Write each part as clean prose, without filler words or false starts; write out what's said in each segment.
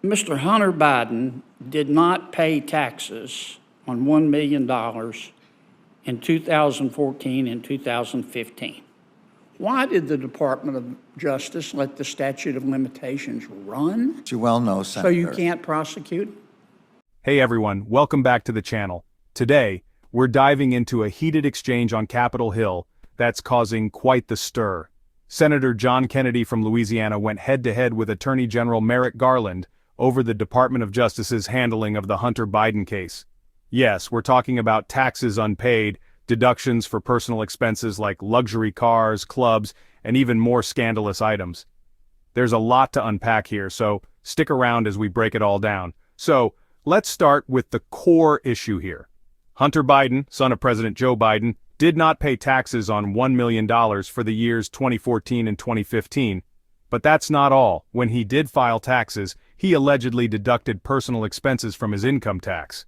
Mr. Hunter Biden did not pay taxes on $1 million in 2014 and 2015. Why did the Department of Justice let the statute of limitations run? As you well know, Senator. So you can't prosecute? Hey everyone, welcome back to the channel. Today, we're diving into a heated exchange on Capitol Hill that's causing quite the stir. Senator John Kennedy from Louisiana went head-to-head with Attorney General Merrick Garland over the Department of Justice's handling of the Hunter Biden case. Yes, we're talking about taxes unpaid, deductions for personal expenses like luxury cars, clubs, and even more scandalous items. There's a lot to unpack here, so stick around as we break it all down. So, let's start with the core issue here. Hunter Biden, son of President Joe Biden, did not pay taxes on $1 million for the years 2014 and 2015. But that's not all. When he did file taxes, he allegedly deducted personal expenses from his income tax.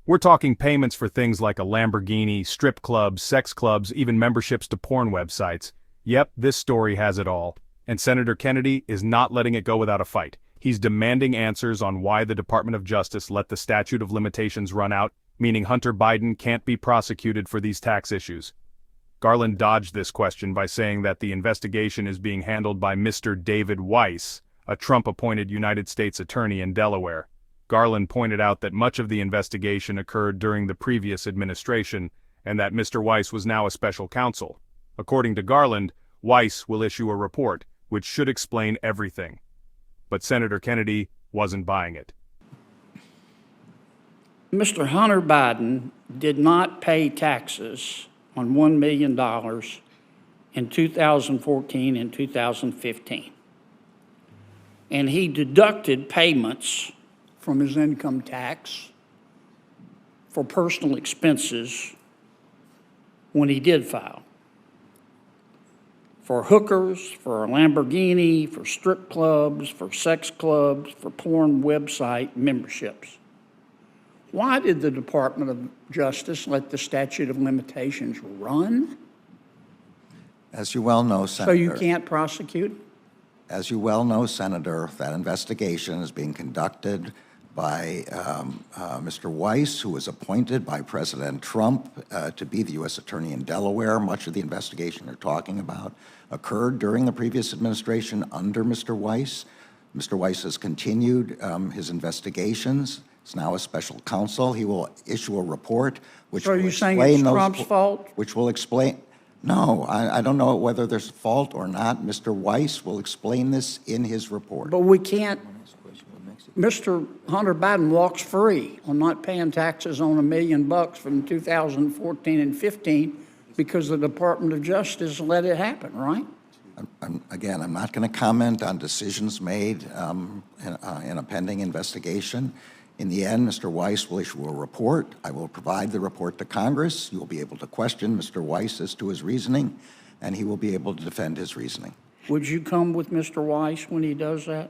We're talking payments for things like a Lamborghini, strip clubs, sex clubs, even memberships to porn websites. Yep, this story has it all. And Senator Kennedy is not letting it go without a fight. He's demanding answers on why the Department of Justice let the statute of limitations run out, meaning Hunter Biden can't be prosecuted for these tax issues. Garland dodged this question by saying that the investigation is being handled by Mr. David Weiss, a Trump-appointed United States attorney in Delaware. Garland pointed out that much of the investigation occurred during the previous administration, and that Mr. Weiss was now a special counsel. According to Garland, Weiss will issue a report, which should explain everything. But Senator Kennedy wasn't buying it. Mr. Hunter Biden did not pay taxes on $1 million in 2014 and 2015. And he deducted payments from his income tax for personal expenses when he did file. For hookers, for a Lamborghini, for strip clubs, for sex clubs, for porn website memberships. Why did the Department of Justice let the statute of limitations run? As you well know, Senator. So you can't prosecute? As you well know, Senator, that investigation is being conducted by Mr. Weiss, who was appointed by President Trump to be the U.S. Attorney in Delaware. Much of the investigation you're talking about occurred during the previous administration under Mr. Weiss. Mr. Weiss has continued his investigations. He's now a special counsel. He will issue a report which will explain those. So are you saying it's Trump's fault? Which will explain. No, I don't know whether there's a fault or not. Mr. Weiss will explain this in his report. But we can't. Mr. Hunter Biden walks free on not paying taxes on $1 million from 2014 and 15 because the Department of Justice let it happen, right? Again, I'm not going to comment on decisions made in a pending investigation. In the end, Mr. Weiss will issue a report. I will provide the report to Congress. You will be able to question Mr. Weiss as to his reasoning, and he will be able to defend his reasoning. Would you come with Mr. Weiss when he does that?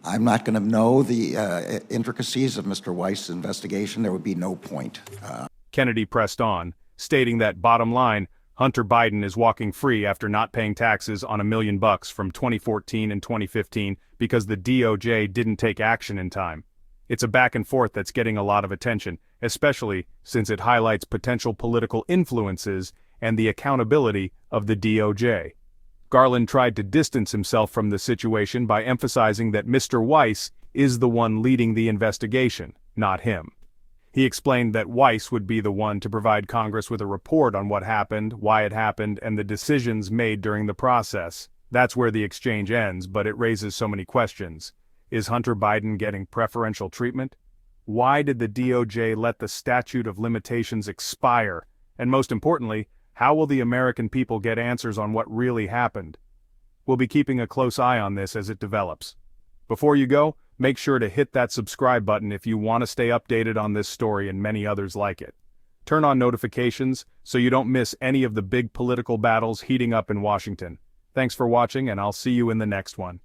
I'm not going to know the intricacies of Mr. Weiss' investigation. There would be no point. Kennedy pressed on, stating that bottom line, Hunter Biden is walking free after not paying taxes on $1 million from 2014 and 2015 because the DOJ didn't take action in time. It's a back and forth that's getting a lot of attention, especially since it highlights potential political influences and the accountability of the DOJ. Garland tried to distance himself from the situation by emphasizing that Mr. Weiss is the one leading the investigation, not him. He explained that Weiss would be the one to provide Congress with a report on what happened, why it happened, and the decisions made during the process. That's where the exchange ends, but it raises so many questions. Is Hunter Biden getting preferential treatment? Why did the DOJ let the statute of limitations expire? And most importantly, how will the American people get answers on what really happened? We'll be keeping a close eye on this as it develops. Before you go, make sure to hit that subscribe button if you want to stay updated on this story and many others like it. Turn on notifications so you don't miss any of the big political battles heating up in Washington. Thanks for watching, and I'll see you in the next one.